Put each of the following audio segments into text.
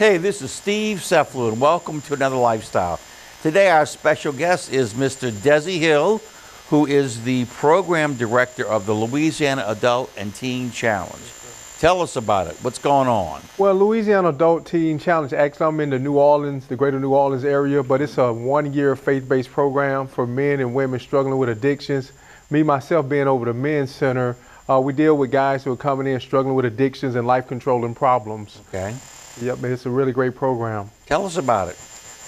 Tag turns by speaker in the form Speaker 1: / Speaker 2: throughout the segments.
Speaker 1: Hey, this is Steve Seflu, and welcome to Another Lifestyle. Today, our special guest is Mr. Desi Hill, who is the Program Director of the Louisiana Adult and Teen Challenge. Tell us about it. What's going on?
Speaker 2: Well, Louisiana Adult Teen Challenge, actually I'm in the New Orleans, the greater New Orleans area, but it's a one-year faith-based program for men and women struggling with addictions. Me, myself, being over the men's center, we deal with guys who are coming in struggling with addictions and life-controlling problems.
Speaker 1: Okay.
Speaker 2: Yep, it's a really great program.
Speaker 1: Tell us about it.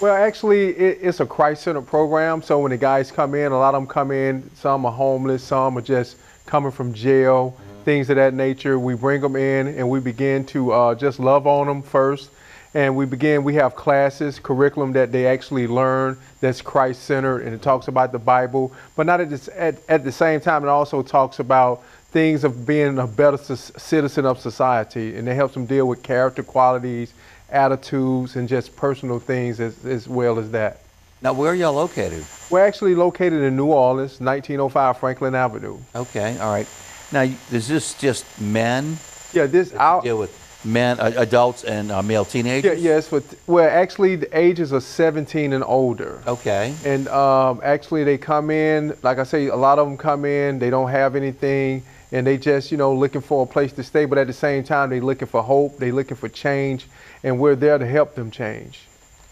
Speaker 2: Well, actually, it's a Christ-centered program, so when the guys come in, a lot of them come in, some are homeless, some are just coming from jail, things of that nature. We bring them in and we begin to just love on them first. And we have classes, curriculum that they actually learn that's Christ-centered, and it talks about the Bible, but not at the same time, it also talks about things of being a better citizen of society, and it helps them deal with character qualities, attitudes, and just personal things as well as that.
Speaker 1: Now, where are y'all located?
Speaker 2: We're actually located in New Orleans, 1905 Franklin Avenue.
Speaker 1: Okay, all right. Now, is this just men?
Speaker 2: Yeah,
Speaker 1: deal with men, adults, and male teenagers?
Speaker 2: Yeah, yes. Well, actually, the ages are 17 and older.
Speaker 1: Okay.
Speaker 2: And actually, they come in, like I say, a lot of them come in, they don't have anything, and they just, looking for a place to stay, but at the same time, they're looking for hope, they're looking for change, and we're there to help them change.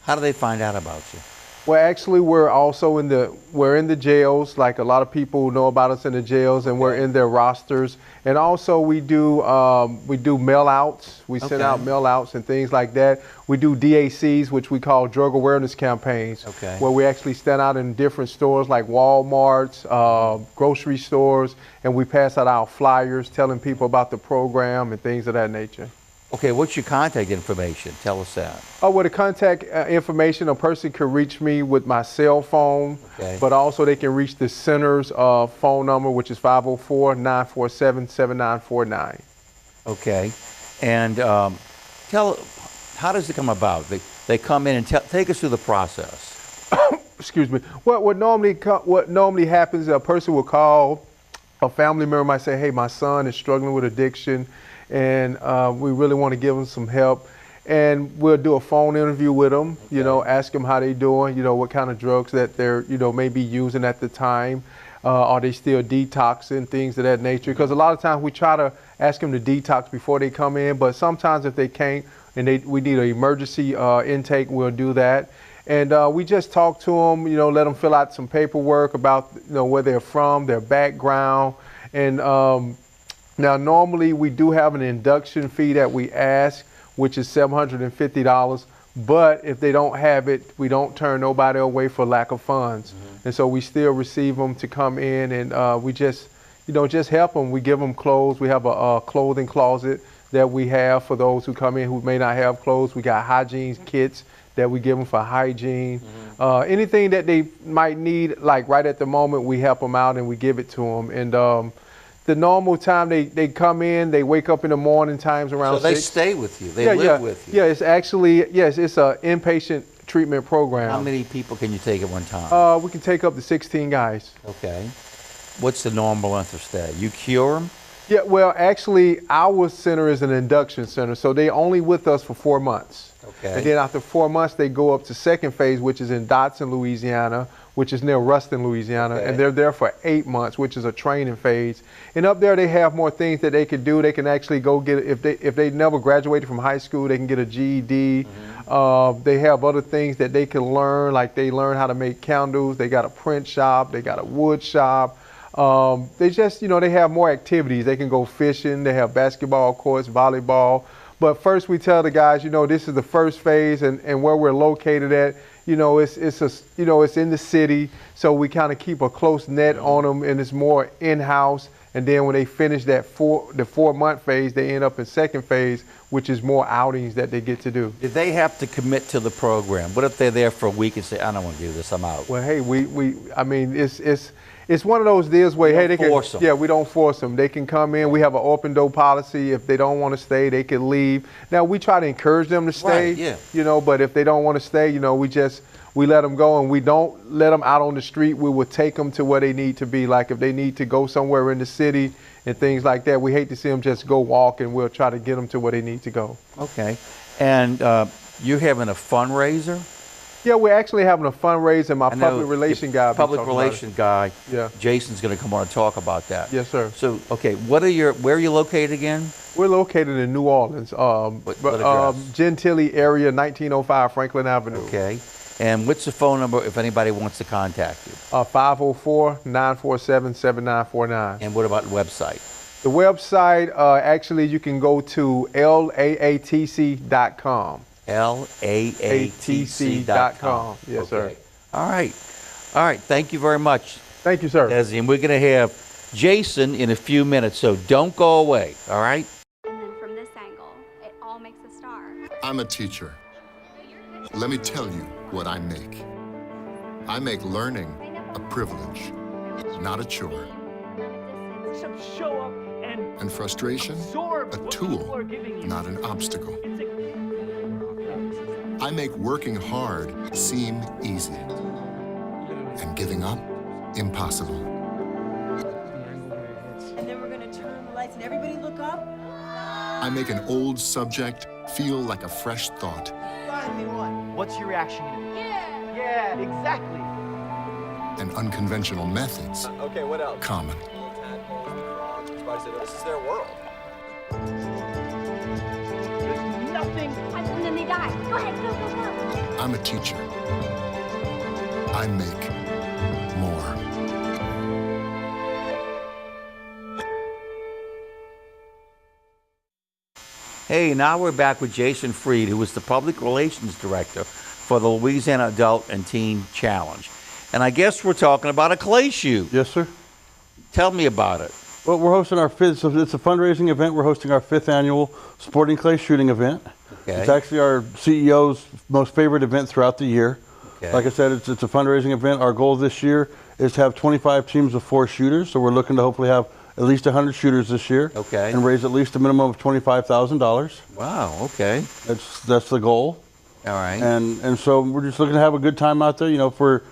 Speaker 1: How do they find out about you?
Speaker 2: Well, actually, we're also in the jails, like a lot of people know about us in the jails, and we're in their rosters. And also we do mail outs. We send out mail outs and things like that. We do DACs, which we call drug awareness campaigns, where we actually stand out in different stores like Walmart's, grocery stores, and we pass out our flyers telling people about the program and things of that nature.
Speaker 1: Okay, what's your contact information? Tell us that.
Speaker 2: Oh, well, the contact information, a person can reach me with my cell phone, but also they can reach the center's phone number, which is 504-947-7949. Okay,
Speaker 1: and how does it come about? They come in and take us through the process.
Speaker 2: Excuse me. What normally happens, a person will call, a family member might say, hey, my son is struggling with addiction, and we really want to give them some help, and we'll do a phone interview with them, ask them how they doing, what kind of drugs that they're, maybe using at the time. Are they still detoxing, things of that nature? Because a lot of times we try to ask them to detox before they come in, but sometimes if they can't and we need an emergency intake, we'll do that. And we just talk to them, let them fill out some paperwork about, where they're from, their background, and now, normally we do have an induction fee that we ask, which is $750. But if they don't have it, we don't turn nobody away for lack of funds. And so we still receive them to come in, and we just, just help them. We give them clothes. We have a clothing closet that we have for those who come in who may not have clothes. We got hygiene kits that we give them for hygiene. Anything that they might need, like right at the moment, we help them out and we give it to them. And the normal time they come in, they wake up in the morning times around 6.
Speaker 1: So they stay with you, they live with you.
Speaker 2: Yeah, it's actually, it's an inpatient treatment program.
Speaker 1: How many people can you take at one time?
Speaker 2: We can take up to 16 guys.
Speaker 1: Okay. What's the normal length of stay? You cure them?
Speaker 2: Yeah, well, actually, our center is an induction center, so they only with us for 4 months.
Speaker 1: Okay.
Speaker 2: And then after 4 months, they go up to second phase, which is in Dotson, Louisiana, which is near Ruston, Louisiana, and they're there for 8 months, which is a training phase. And up there, they have more things that they can do. They can actually go get, if they never graduated from high school, they can get a GED. They have other things that they can learn, like they learn how to make candles. They got a print shop. They got a wood shop. They just, they have more activities. They can go fishing. They have basketball courts, volleyball. But first, we tell the guys, this is the first phase, and where we're located at, it's in the city, so we kind of keep a close net on them, and it's more in-house. And then when they finish the 4 month phase, they end up in second phase, which is more outings that they get to do.
Speaker 1: Did they have to commit to the program? What if they're there for a week and say, I don't want to do this, I'm out?
Speaker 2: Well, hey, I mean, it's one of those deals where, hey, they can, yeah, we don't force them. They can come in. We have an open door policy. If they don't want to stay, they can leave. Now, we try to encourage them to stay, but if they don't want to stay, we let them go, and we don't let them out on the street. We will take them to where they need to be. Like if they need to go somewhere in the city and things like that, we hate to see them just go walk, and we'll try to get them to where they need to go.
Speaker 1: Okay. And You're having a fundraiser?
Speaker 2: Yeah, we're actually having a fundraiser. My
Speaker 1: I know
Speaker 2: public relation guy.
Speaker 1: Public relation guy.
Speaker 2: Yeah.
Speaker 1: Jason's going to come on and talk about that.
Speaker 2: Yes, sir.
Speaker 1: So, okay, where are you located again?
Speaker 2: We're located in New Orleans,
Speaker 1: What address?
Speaker 2: Gentilly area, 1905 Franklin Avenue.
Speaker 1: Okay. And what's the phone number if anybody wants to contact you?
Speaker 2: 504-947-7949.
Speaker 1: And what about the website?
Speaker 2: The website, actually, you can go to laatc.com.
Speaker 1: laatc.com.
Speaker 2: Yes, sir.
Speaker 1: All right. All right. Thank you very much,
Speaker 2: Thank you, sir.
Speaker 1: Desi. And we're going to have Jason in a few minutes, so don't go away. All right?
Speaker 3: And then from this angle, it all makes a star.
Speaker 4: I'm a teacher. Let me tell you what I make. I make learning a privilege, not a chore.
Speaker 5: Show up
Speaker 4: And frustration,
Speaker 5: absorb
Speaker 4: a
Speaker 5: what
Speaker 4: tool,
Speaker 5: people are giving you.
Speaker 4: not an obstacle. I make working hard seem easy and giving up impossible.
Speaker 6: And then we're going to turn on the lights and everybody look up.
Speaker 4: I make an old subject feel like a fresh thought.
Speaker 6: Finally won.
Speaker 5: What's your reaction gonna be? Yeah, exactly.
Speaker 4: And unconventional methods
Speaker 7: Okay, what else?
Speaker 4: common.
Speaker 7: Little tadpoles, the frogs, spiders, this is their world.
Speaker 5: There's nothing.
Speaker 3: And then they die. Go ahead, go, go, go.
Speaker 4: I'm a teacher. I make more.
Speaker 1: Hey, now we're back with Jason Freed, who is the Public Relations Director for the Louisiana Adult and Teen Challenge. And I guess we're talking about a clay shoot.
Speaker 8: Yes, sir.
Speaker 1: Tell me about it.
Speaker 8: Well, we're hosting our fifth, so it's a fundraising event. We're hosting our 5th annual sporting clay shooting event.
Speaker 1: Okay.
Speaker 8: It's actually our CEO's most favorite event throughout the year.
Speaker 1: Okay.
Speaker 8: Like I said, it's a fundraising event. Our goal this year is to have 25 teams of 4 shooters. So we're looking to hopefully have at least 100 shooters this year.
Speaker 1: Okay.
Speaker 8: And raise at least a minimum of $25,000.
Speaker 1: Wow, okay.
Speaker 8: That's the goal.
Speaker 1: All right.
Speaker 8: And so we're just looking to have a good time out there. You know, for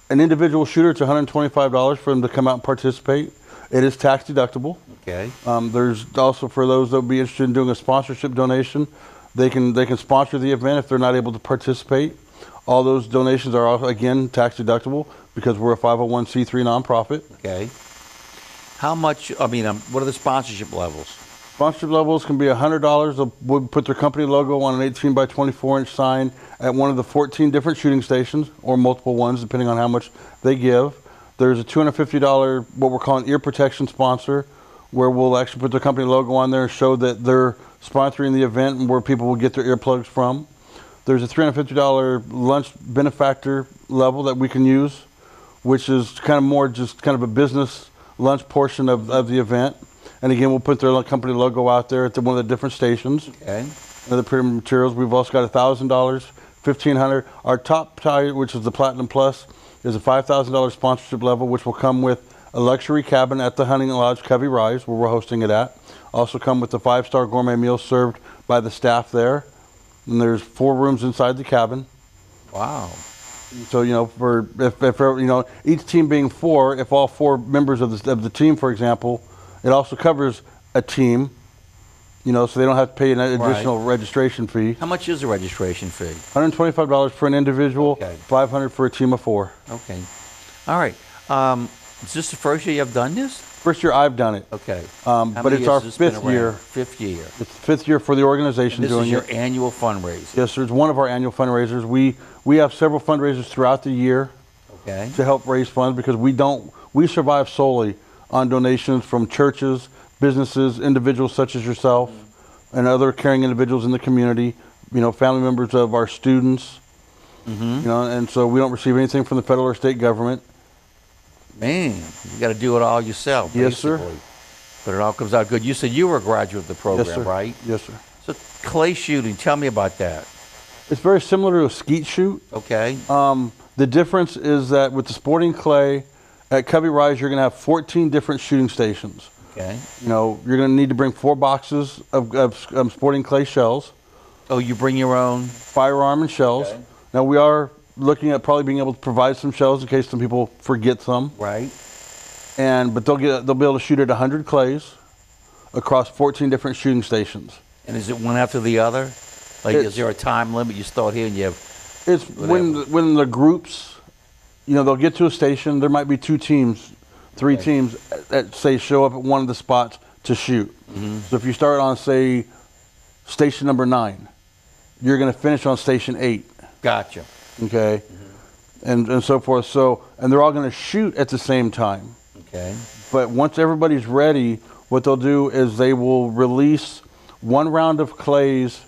Speaker 8: an individual shooter, it's $125 for them to come out and participate. It is tax deductible.
Speaker 1: Okay.
Speaker 8: There's also, for those that would be interested in doing a sponsorship donation, they can sponsor the event if they're not able to participate. All those donations are also, again, tax deductible because we're a 501c3 nonprofit.
Speaker 1: Okay. How much, what are the sponsorship levels?
Speaker 8: Sponsorship levels can be $100. They'll put their company logo on an 18 by 24 inch sign at one of the 14 different shooting stations, or multiple ones, depending on how much they give. There's a $250, what we're calling ear protection sponsor, where we'll actually put their company logo on there and show that they're sponsoring the event and where people will get their earplugs from. There's a $350 lunch benefactor level that we can use, which is kind of more just kind of a business lunch portion of the event. And again, we'll put their company logo out there at one of the different stations.
Speaker 1: Okay.
Speaker 8: Other premium materials. We've also got $1,000, $1,500. Our top tier, which is the Platinum Plus, is a $5,000 sponsorship level, which will come with a luxury cabin at the Hunting Lodge Covey Rise, where we're hosting it at. Also come with the 5-star gourmet meal served by the staff there. And there's 4 rooms inside the cabin.
Speaker 1: Wow.
Speaker 8: So, you know, if you know, each team being 4, if all 4 members of the team, for example, it also covers a team, you know, so they don't have to pay an additional registration fee.
Speaker 1: How much is the registration fee?
Speaker 8: $125 for an individual,
Speaker 1: Okay.
Speaker 8: $500 for a team of 4.
Speaker 1: Okay. All right. Is this the first year you've done this?
Speaker 8: First year I've done it.
Speaker 1: Okay.
Speaker 8: But it's our 5th year.
Speaker 1: 5th year.
Speaker 8: It's the 5th year for the organization
Speaker 1: This
Speaker 8: doing
Speaker 1: is your
Speaker 8: it.
Speaker 1: annual fundraiser.
Speaker 8: Yes, sir. It's one of our annual fundraisers. We have several fundraisers throughout the year
Speaker 1: Okay.
Speaker 8: to help raise funds because we survive solely on donations from churches, businesses, individuals such as yourself, and other caring individuals in the community, you know, family members of our students, you know, and so we don't receive anything from the federal or state government.
Speaker 1: Man, you got to do it all yourself.
Speaker 8: Yes, sir.
Speaker 1: basically. But it all comes out good. You said you were a graduate of the program,
Speaker 8: Yes, sir.
Speaker 1: right?
Speaker 8: Yes, sir.
Speaker 1: So clay shooting, tell me about that.
Speaker 8: It's very similar to a skeet shoot.
Speaker 1: Okay.
Speaker 8: The difference is that with the sporting clay, at Covey Rise, you're going to have 14 different shooting stations.
Speaker 1: Okay.
Speaker 8: You know, you're going to need to bring 4 boxes of sporting clay shells,
Speaker 1: Oh, you bring your own?
Speaker 8: firearm and shells.
Speaker 1: Okay.
Speaker 8: Now, we are looking at probably being able to provide some shells in case some people forget some.
Speaker 1: Right.
Speaker 8: But they'll be able to shoot at 100 clays across 14 different shooting stations.
Speaker 1: And is it one after the other? Like, is there a time limit? You start here and you have,
Speaker 8: It's when the groups, they'll get to a station. There might be 2 teams, 3 teams that say show up at one of the spots to shoot. So if you start on, say, station number 9, you're going to finish on station 8.
Speaker 1: gotcha.
Speaker 8: Okay, and so forth. So, and they're all going to shoot at the same time.
Speaker 1: Okay.
Speaker 8: But once everybody's ready, what they'll do is they will release 1 round of clays.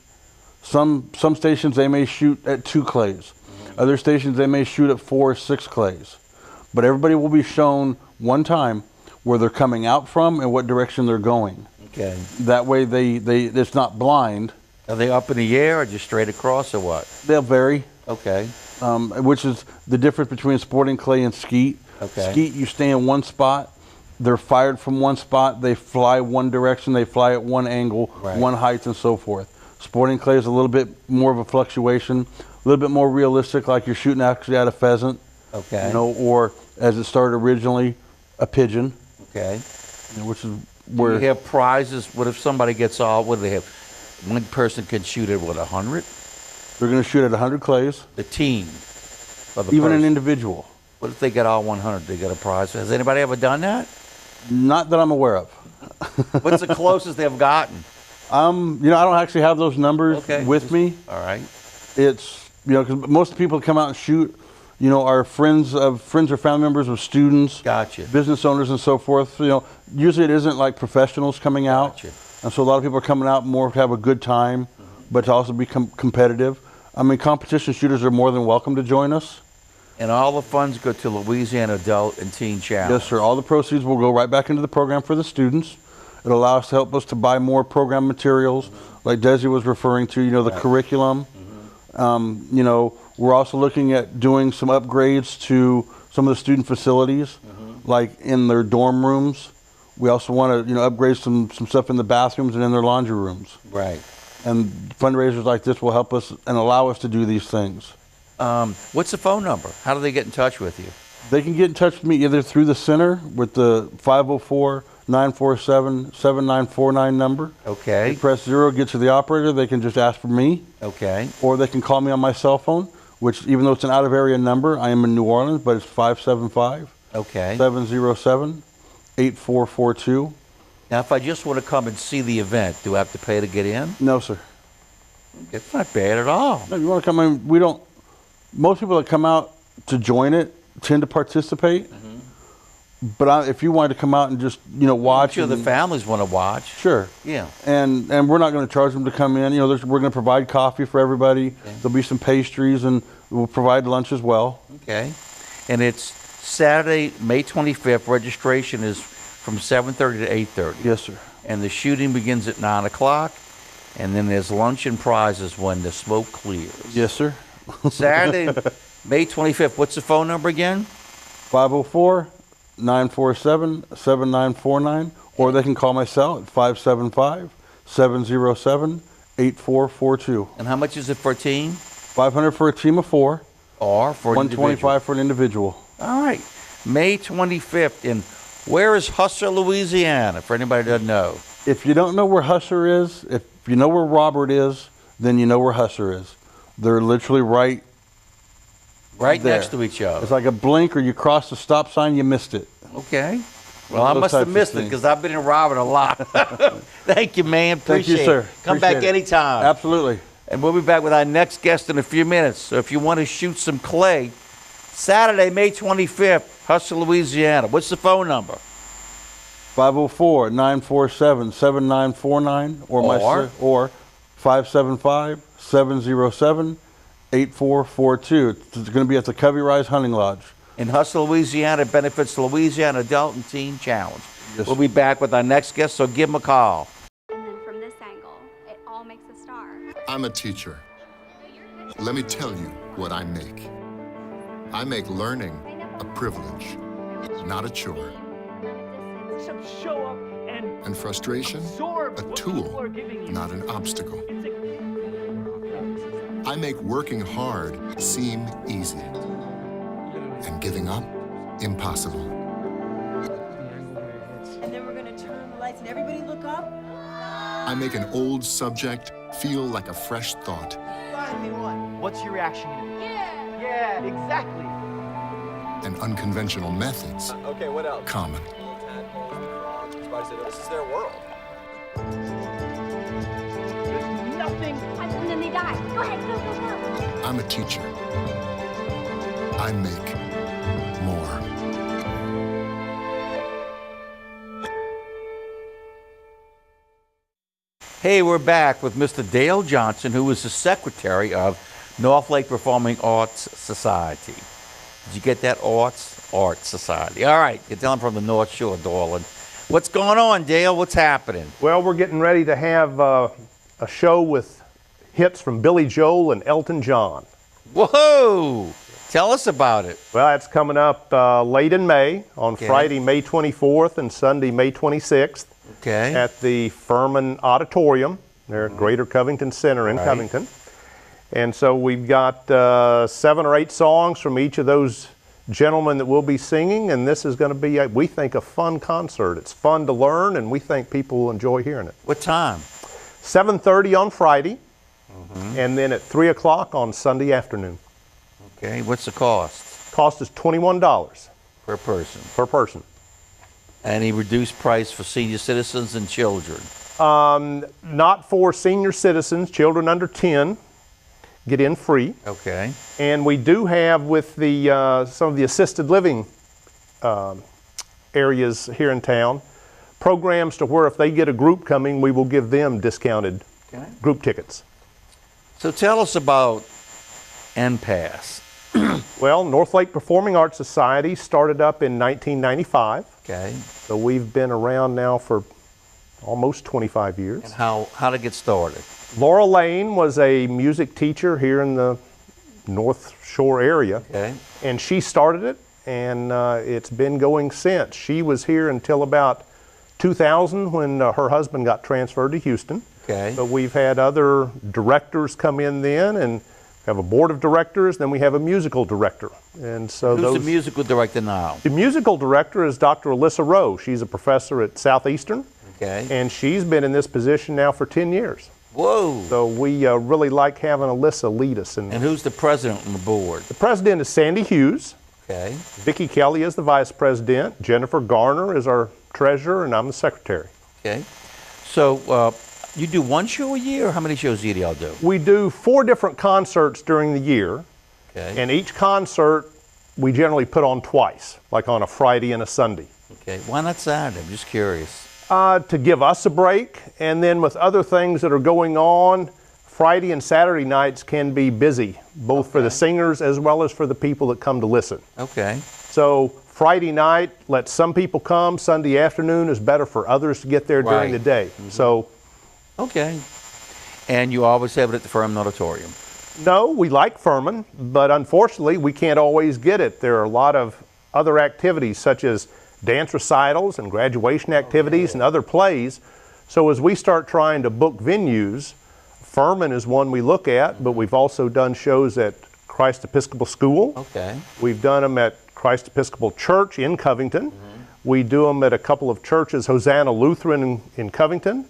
Speaker 8: Some stations they may shoot at 2 clays. Other stations they may shoot at 4 or 6 clays. But everybody will be shown one time where they're coming out from and what direction they're going.
Speaker 1: Okay.
Speaker 8: That way it's not blind.
Speaker 1: Are they up in the air or just straight across or what?
Speaker 8: They'll vary.
Speaker 1: Okay.
Speaker 8: Which is the difference between sporting clay and skeet.
Speaker 1: Okay.
Speaker 8: Skeet, you stay in one spot. They're fired from one spot. They fly one direction. They fly at one angle,
Speaker 1: Right.
Speaker 8: one height, and so forth. Sporting clay is a little bit more of a fluctuation, a little bit more realistic, like you're shooting actually at a pheasant.
Speaker 1: Okay.
Speaker 8: Or as it started originally, a pigeon,
Speaker 1: Okay.
Speaker 8: which is
Speaker 1: You
Speaker 8: where
Speaker 1: have prizes. What if somebody gets all, what do they have? One person can shoot at, 100?
Speaker 8: they're going to shoot at 100 clays,
Speaker 1: The team. Or the
Speaker 8: even an
Speaker 1: person.
Speaker 8: individual.
Speaker 1: What if they get all 100? They get a prize. Has anybody ever done that?
Speaker 8: Not that I'm aware of.
Speaker 1: What's the closest they've gotten?
Speaker 8: I don't actually have those numbers
Speaker 1: Okay.
Speaker 8: with me.
Speaker 1: All right.
Speaker 8: It's, because most people that come out and shoot, are friends or family members of students,
Speaker 1: Gotcha.
Speaker 8: business owners and so forth. Usually it isn't like professionals coming out.
Speaker 1: Gotcha.
Speaker 8: And so a lot of people are coming out more to have a good time, but to also become competitive. I mean, competition shooters are more than welcome to join us.
Speaker 1: And all the funds go to Louisiana Adult and Teen Challenge.
Speaker 8: Yes, sir. All the proceeds will go right back into the program for the students. It'll allow us to help us to buy more program materials, like Desi was referring to, the curriculum. We're also looking at doing some upgrades to some of the student facilities, like in their dorm rooms. We also want to, upgrade some stuff in the bathrooms and in their laundry rooms.
Speaker 1: Right.
Speaker 8: And fundraisers like this will help us and allow us to do these things.
Speaker 1: What's the phone number? How do they get in touch with you?
Speaker 8: They can get in touch with me either through the center with the 504-947-7949 number.
Speaker 1: Okay.
Speaker 8: They press 0, get to the operator. They can just ask for me.
Speaker 1: Okay.
Speaker 8: Or they can call me on my cell phone, which even though it's an out-of-area number, I am in New Orleans, but it's 575-707-8442.
Speaker 1: Now, if I just want to come and see the event, do I have to pay to get in?
Speaker 8: No, sir.
Speaker 1: It's not bad at all.
Speaker 8: No, you want to come in, most people that come out to join it tend to participate. But if you wanted to come out and just, watch.
Speaker 1: I'm sure the families want to watch.
Speaker 8: Sure.
Speaker 1: Yeah.
Speaker 8: And we're not going to charge them to come in. We're going to provide coffee for everybody. There'll be some pastries, and we'll provide lunch as well.
Speaker 1: Okay. And it's Saturday, May 25th. Registration is from 7:30 to 8:30.
Speaker 8: Yes, sir.
Speaker 1: And the shooting begins at 9 o'clock. And then there's lunch and prizes when the smoke clears.
Speaker 8: Yes, sir.
Speaker 1: Saturday, May 25th. What's the phone number again?
Speaker 8: 504-947-7949. Or they can call my cell at 575-707-8442.
Speaker 1: And how much is it for a team?
Speaker 8: $500 for a team of 4.
Speaker 1: Or for an individual?
Speaker 8: $125 for an individual.
Speaker 1: All right. May 25th. And where is Hustler, Louisiana, for anybody that doesn't know?
Speaker 8: If you don't know where Hustler is, if you know where Robert is, then you know where Hustler is. They're literally right
Speaker 1: Right
Speaker 8: there.
Speaker 1: next to each other.
Speaker 8: It's like a blink, or you cross the stop sign, you missed it.
Speaker 1: Okay. Well, I
Speaker 8: Those
Speaker 1: must have
Speaker 8: types of
Speaker 1: missed it
Speaker 8: things.
Speaker 1: because I've been in Robert a lot. Thank you, man.
Speaker 8: Thank you,
Speaker 1: Appreciate
Speaker 8: sir.
Speaker 1: it. Come back
Speaker 8: Appreciate it.
Speaker 1: anytime.
Speaker 8: Absolutely.
Speaker 1: And we'll be back with our next guest in a few minutes. So if you want to shoot some clay, Saturday, May 25th, Hustler, Louisiana. What's the phone number?
Speaker 8: 504-947-7949 or 575-707-8442. It's going to be at the Covey Rise Hunting Lodge.
Speaker 1: In Hustler, Louisiana, it benefits the Louisiana Adult and Teen Challenge.
Speaker 8: Yes,
Speaker 1: We'll be back with our next guest, so give him a call.
Speaker 3: And then from this angle, it all makes a star.
Speaker 4: I'm a teacher. Let me tell you what I make. I make learning a privilege, not a chore.
Speaker 5: Show up and
Speaker 4: And frustration,
Speaker 5: absorb
Speaker 4: a
Speaker 5: what people
Speaker 4: tool,
Speaker 5: are giving you.
Speaker 4: not an obstacle.
Speaker 5: It's
Speaker 4: I make working hard seem easy. And giving up, impossible.
Speaker 6: And then we're gonna turn on the lights and everybody look up.
Speaker 4: I make an old subject feel like a fresh thought.
Speaker 6: Find me one.
Speaker 5: What's your reaction gonna be? Yeah, exactly.
Speaker 4: And unconventional methods
Speaker 7: Okay, what else?
Speaker 4: common.
Speaker 7: Little tadpoles, the frogs, the spiders, this is their world.
Speaker 5: There's nothing.
Speaker 3: And then they die. Go ahead, go, go, go.
Speaker 4: I'm a teacher. I make more.
Speaker 1: Hey, we're back with Mr. Dale Johnson, who is the secretary of North Lake Performing Arts Society. Did you get that? Arts Society. All right, you're telling from the North Shore, darling. What's going on, Dale? What's happening?
Speaker 9: Well, we're getting ready to have a show with hits from Billy Joel and Elton John.
Speaker 1: Whoa! Tell us about it.
Speaker 9: Well, that's coming up late in May, on Friday, May 24th and Sunday, May 26th,
Speaker 1: Okay.
Speaker 9: at the Furman Auditorium, there at Greater Covington Center in Covington. And so we've got 7 or 8 songs from each of those gentlemen that will be singing, and this is going to be, we think, a fun concert. It's fun to learn, and we think people will enjoy hearing it.
Speaker 1: What time?
Speaker 9: 7:30 on Friday, and then at 3 o'clock on Sunday afternoon.
Speaker 1: Okay. What's the cost
Speaker 9: Cost is $21
Speaker 1: per person?
Speaker 9: per person.
Speaker 1: Any reduced price for senior citizens and children?
Speaker 9: Not for senior citizens, children under 10 get in free.
Speaker 1: Okay.
Speaker 9: And we do have with the some of the assisted living areas here in town, programs to where if they get a group coming, we will give them discounted group tickets.
Speaker 1: So tell us about NPAS.
Speaker 9: Well, North Lake Performing Arts Society started up in 1995.
Speaker 1: Okay.
Speaker 9: So we've been around now for almost 25 years.
Speaker 1: And how to get started?
Speaker 9: Laura Lane was a music teacher here in the North Shore area.
Speaker 1: Okay.
Speaker 9: And she started it, and it's been going since. She was here until about 2000 when her husband got transferred to Houston.
Speaker 1: Okay.
Speaker 9: But we've had other directors come in then, and have a board of directors, then we have a musical director. And so
Speaker 1: Who's the musical director now?
Speaker 9: The musical director is Dr. Alyssa Rowe. She's a professor at Southeastern,
Speaker 1: Okay.
Speaker 9: and she's been in this position now for 10 years.
Speaker 1: Whoa.
Speaker 9: So we really like having Alyssa lead us.
Speaker 1: And who's the president on the board?
Speaker 9: The president is Sandy Hughes.
Speaker 1: Okay.
Speaker 9: Vicki Kelly is the vice president. Jennifer Garner is our treasurer, and I'm the secretary.
Speaker 1: Okay. So you do one show a year, or how many shows do y'all do?
Speaker 9: We do 4 different concerts during the year,
Speaker 1: Okay.
Speaker 9: and each concert we generally put on twice, like on a Friday and a Sunday.
Speaker 1: Okay. Why not Saturday? I'm just curious.
Speaker 9: To give us a break, and then with other things that are going on, Friday and Saturday nights can be busy, both for the singers as well as for the people that come to listen.
Speaker 1: Okay.
Speaker 9: So Friday night lets some people come, Sunday afternoon is better for others to get there during
Speaker 1: Right.
Speaker 9: the day. So
Speaker 1: Okay. And you always have it at the Furman Auditorium?
Speaker 9: no, we like Furman, but unfortunately we can't always get it. There are a lot of other activities such as dance recitals and graduation activities and other plays. So as we start trying to book venues, Furman is one we look at, but we've also done shows at Christ Episcopal School.
Speaker 1: Okay.
Speaker 9: We've done them at Christ Episcopal Church in Covington. We do them at a couple of churches, Hosanna Lutheran in Covington,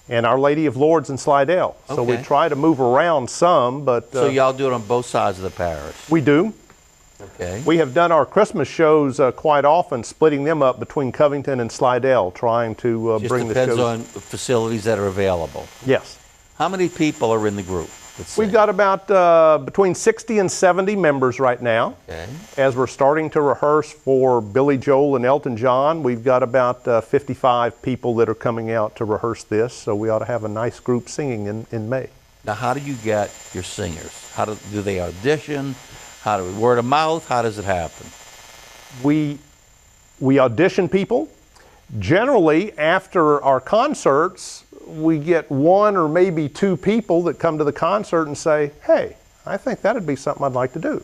Speaker 9: and Our Lady of Lourdes in Slidell. So we
Speaker 1: Okay.
Speaker 9: try to move around some, but
Speaker 1: So y'all do it on both sides of the parish?
Speaker 9: we do.
Speaker 1: Okay.
Speaker 9: We have done our Christmas shows quite often, splitting them up between Covington and Slidell, trying to
Speaker 1: Just
Speaker 9: bring the
Speaker 1: depends
Speaker 9: shows.
Speaker 1: on the facilities that are available.
Speaker 9: Yes.
Speaker 1: How many people are in the group? Let's
Speaker 9: We've
Speaker 1: see.
Speaker 9: got about between 60 and 70 members right now.
Speaker 1: Okay.
Speaker 9: As we're starting to rehearse for Billy Joel and Elton John, we've got about 55 people that are coming out to rehearse this, so we ought to have a nice group singing in May.
Speaker 1: Now, how do you get your singers? How do they audition? How do we word of mouth? How does it happen?
Speaker 9: We audition people. Generally, after our concerts, we get 1 or maybe 2 people that come to the concert and say, hey, I think that'd be something I'd like to do.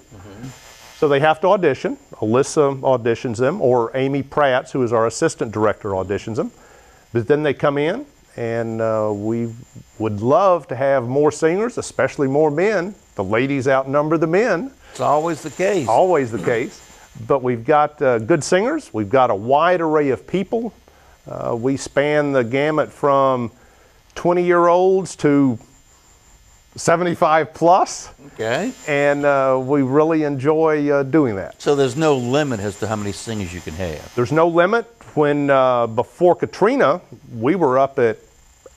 Speaker 9: So they have to audition. Alyssa auditions them, or Amy Pratts, who is our assistant director, auditions them. But then they come in, and we would love to have more singers, especially more men. The ladies outnumber the men.
Speaker 1: It's always the case.
Speaker 9: Always the case. But we've got good singers. We've got a wide array of people. We span the gamut from 20-year-olds to 75 plus,
Speaker 1: Okay.
Speaker 9: and we really enjoy doing that.
Speaker 1: So there's no limit as to how many singers you can have.
Speaker 9: There's no limit. When before Katrina, we were up at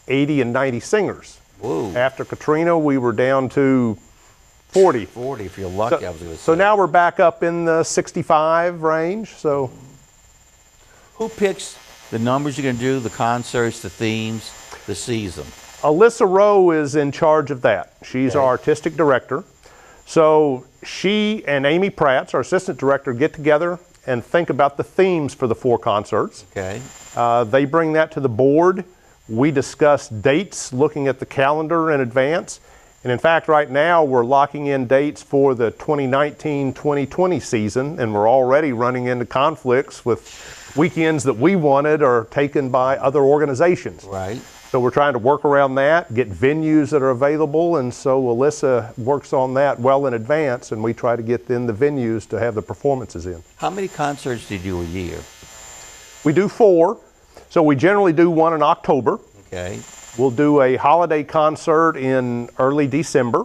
Speaker 9: 80 and 90 singers.
Speaker 1: Whoa.
Speaker 9: After Katrina, we were down to 40.
Speaker 1: 40 if you're lucky, I was going to say.
Speaker 9: So now we're back up in the 65 range. So
Speaker 1: Who picks the numbers you're going to do, the concerts, the themes, the season?
Speaker 9: Alyssa Rowe is in charge of that. She's
Speaker 1: Okay.
Speaker 9: our artistic director. So she and Amy Pratt, our assistant director, get together and think about the themes for the 4 concerts.
Speaker 1: Okay.
Speaker 9: They bring that to the board. We discuss dates, looking at the calendar in advance. And in fact, right now, we're locking in dates for the 2019-2020 season, and we're already running into conflicts with weekends that we wanted are taken by other organizations.
Speaker 1: Right.
Speaker 9: So we're trying to work around that, get venues that are available, and so Alyssa works on that well in advance, and we try to get in the venues to have the performances in.
Speaker 1: How many concerts do you do a year?
Speaker 9: We do 4. So we generally do one in October.
Speaker 1: Okay.
Speaker 9: We'll do a holiday concert in early December.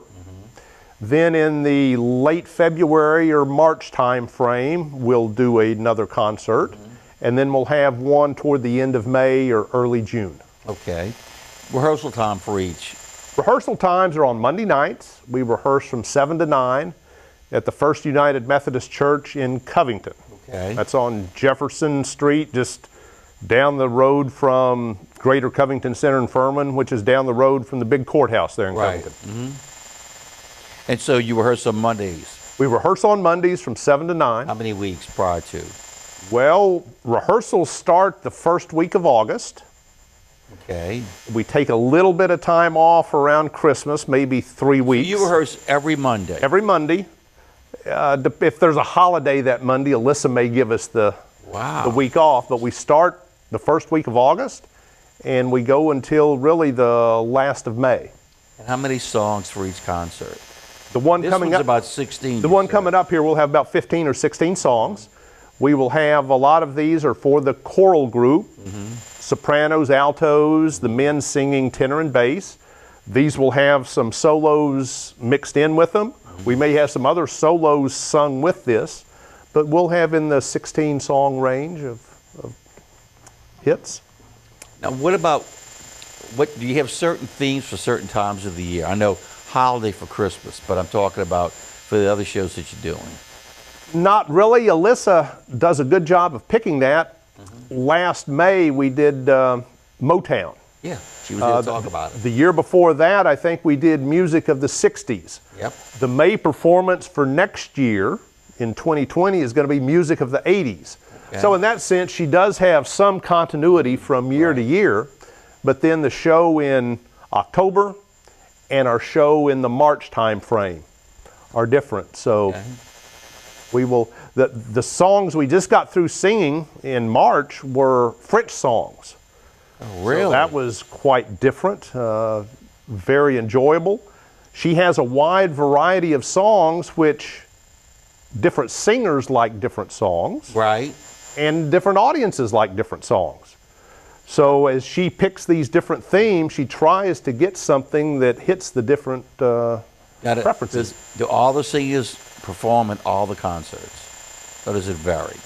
Speaker 9: Then in the late February or March time frame, we'll do another concert. And then we'll have one toward the end of May or early June.
Speaker 1: Okay. Rehearsal time for each.
Speaker 9: Rehearsal times are on Monday nights. We rehearse from 7 to 9 at the First United Methodist Church in Covington.
Speaker 1: Okay.
Speaker 9: That's on Jefferson Street, just down the road from Greater Covington Center in Furman, which is down the road from the big courthouse there in
Speaker 1: Right.
Speaker 9: Covington.
Speaker 1: And so you rehearse on Mondays.
Speaker 9: We rehearse on Mondays from 7 to 9.
Speaker 1: How many weeks prior to?
Speaker 9: Well, rehearsals start the first week of August.
Speaker 1: Okay.
Speaker 9: We take a little bit of time off around Christmas, maybe 3 weeks.
Speaker 1: You rehearse every Monday.
Speaker 9: Every Monday. If there's a holiday that Monday, Alyssa may give us the week off, but we start the first week of August and we go until really the last of May.
Speaker 1: And how many songs for each concert?
Speaker 9: The one
Speaker 1: This
Speaker 9: coming
Speaker 1: one's
Speaker 9: up,
Speaker 1: about 16.
Speaker 9: the one coming up here, we'll have about 15 or 16 songs. We will have a lot of these are for the choral group, sopranos, altos, the men singing tenor and bass. These will have some solos mixed in with them. We may have some other solos sung with this, but we'll have in the 16 song range of hits.
Speaker 1: Now, what about, do you have certain themes for certain times of the year? I know holiday for Christmas, but I'm talking about for the other shows that you're doing.
Speaker 9: Not really. Alyssa does a good job of picking that. Last May we did Motown.
Speaker 1: Yeah, she was here to talk about it.
Speaker 9: The year before that, I think we did music of the 60s.
Speaker 1: Yep.
Speaker 9: The May performance for next year in 2020 is going to be music of the 80s.
Speaker 1: Okay.
Speaker 9: So in that sense, she does have some continuity from year to year, but then the show in October and our show in the March time frame are different. So we will, the songs we just got through singing in March were French songs.
Speaker 1: Oh, really?
Speaker 9: So that was quite different, very enjoyable. She has a wide variety of songs which different singers like different songs.
Speaker 1: Right.
Speaker 9: And different audiences like different songs. So as she picks these different themes, she tries to get something that hits the different preferences.
Speaker 1: Do all the singers perform at all the concerts? Or does it vary?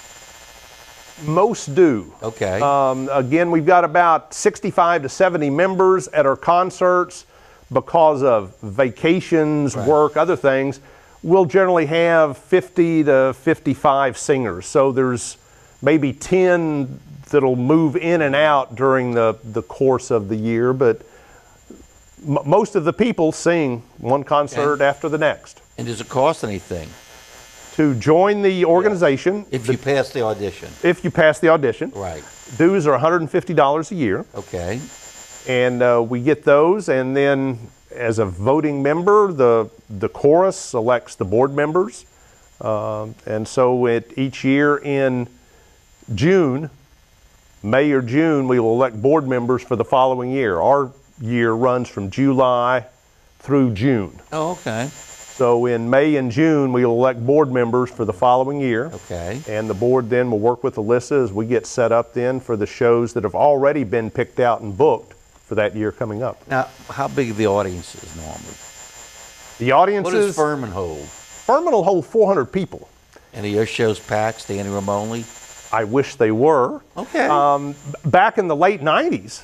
Speaker 9: Most do.
Speaker 1: Okay.
Speaker 9: Again, we've got about 65 to 70 members at our concerts. Because of vacations, work, other things, we'll generally have 50 to 55 singers. So there's maybe 10 that'll move in and out during the course of the year, but most of the people sing one concert after the next.
Speaker 1: And does it cost anything?
Speaker 9: To join the organization.
Speaker 1: If you pass the audition.
Speaker 9: If you pass the audition.
Speaker 1: Right.
Speaker 9: Dues are $150 a year.
Speaker 1: Okay.
Speaker 9: And we get those, and then as a voting member, the chorus selects the board members. And so each year in June, May or June, we will elect board members for the following year. Our year runs from July through June.
Speaker 1: Oh, okay.
Speaker 9: So in May and June, we will elect board members for the following year.
Speaker 1: Okay.
Speaker 9: And the board then will work with Alyssa as we get set up then for the shows that have already been picked out and booked for that year coming up.
Speaker 1: Now, how big are the audiences normally?
Speaker 9: The
Speaker 1: What
Speaker 9: audiences,
Speaker 1: does Furman hold?
Speaker 9: Furman will hold 400 people.
Speaker 1: And your shows packed, standing room only?
Speaker 9: I wish they were.
Speaker 1: Okay.
Speaker 9: Back in the late 90s,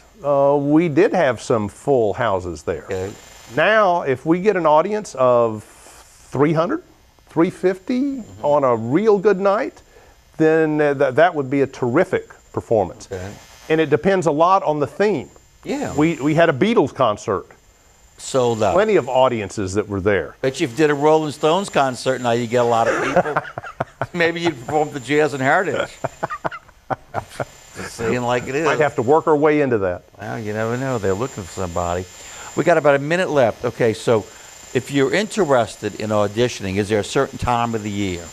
Speaker 9: we did have some full houses there.
Speaker 1: Okay.
Speaker 9: Now, if we get an audience of 300, 350 on a real good night, then that would be a terrific performance.
Speaker 1: Okay.
Speaker 9: And it depends a lot on the theme.
Speaker 1: Yeah.
Speaker 9: We had a Beatles concert.
Speaker 1: Sold out.
Speaker 9: Plenty of audiences that were there.
Speaker 1: Bet you if you did a Rolling Stones concert now, you get a lot of people. Maybe you'd perform the Jazz and Heritage. Just saying like it is.
Speaker 9: Might have to work our way into that.
Speaker 1: Well, you never know. They're looking for somebody. We got about a minute left. Okay, so if you're interested in auditioning, is there a certain time of the year?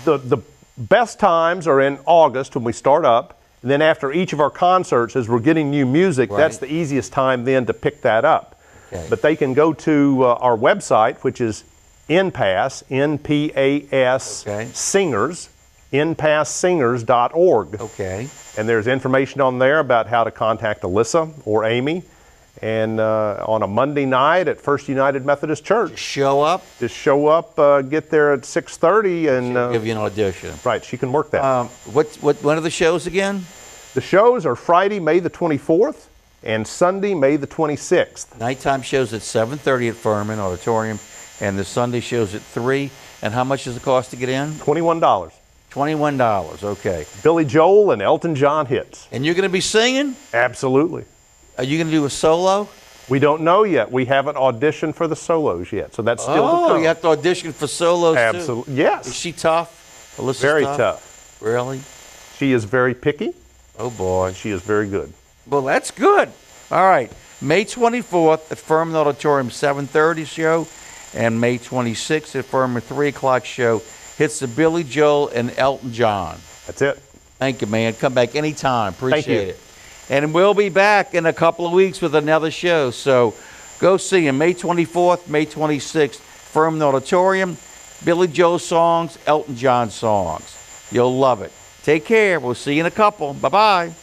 Speaker 9: The best times are in August when we start up. And then after each of our concerts, as we're getting new music,
Speaker 1: Right.
Speaker 9: that's the easiest time then to pick that up.
Speaker 1: Okay.
Speaker 9: But they can go to our website, which is NPAS, N-P-A-S,
Speaker 1: Okay.
Speaker 9: Singers, npassingers.org.
Speaker 1: Okay.
Speaker 9: And there's information on there about how to contact Alyssa or Amy. And on a Monday night at First United Methodist Church,
Speaker 1: Show up,
Speaker 9: just show up, get there at 6:30, and
Speaker 1: give you an audition.
Speaker 9: right, she can work that.
Speaker 1: When are the shows again?
Speaker 9: The shows are Friday, May the 24th, and Sunday, May the 26th.
Speaker 1: Nighttime shows at 7:30 at Furman Auditorium, and the Sunday shows at 3. And how much does it cost to get in?
Speaker 9: $21.
Speaker 1: $21. Okay.
Speaker 9: Billy Joel and Elton John hits.
Speaker 1: And you're going to be singing?
Speaker 9: Absolutely.
Speaker 1: Are you going to do a solo?
Speaker 9: We don't know yet. We haven't auditioned for the solos yet, so that's still to
Speaker 1: Oh,
Speaker 9: come.
Speaker 1: you have to audition for solos too.
Speaker 9: Absolutely. Yes.
Speaker 1: Is she tough? Alyssa's
Speaker 9: Very tough.
Speaker 1: Really?
Speaker 9: She is very picky.
Speaker 1: Oh boy.
Speaker 9: She is very good.
Speaker 1: Well, that's good. All right. May 24th at Furman Auditorium, 7:30 show, and May 26th at Furman 3 o'clock show. Hits the Billy Joel and Elton John.
Speaker 9: That's it.
Speaker 1: Thank you, man. Come back anytime. Appreciate
Speaker 9: Thank you.
Speaker 1: it. And we'll be back in a couple of weeks with another show. So go see him May 24th, May 26th, Furman Auditorium. Billy Joel songs, Elton John songs. You'll love it. Take care. We'll see you in a couple. Bye-bye.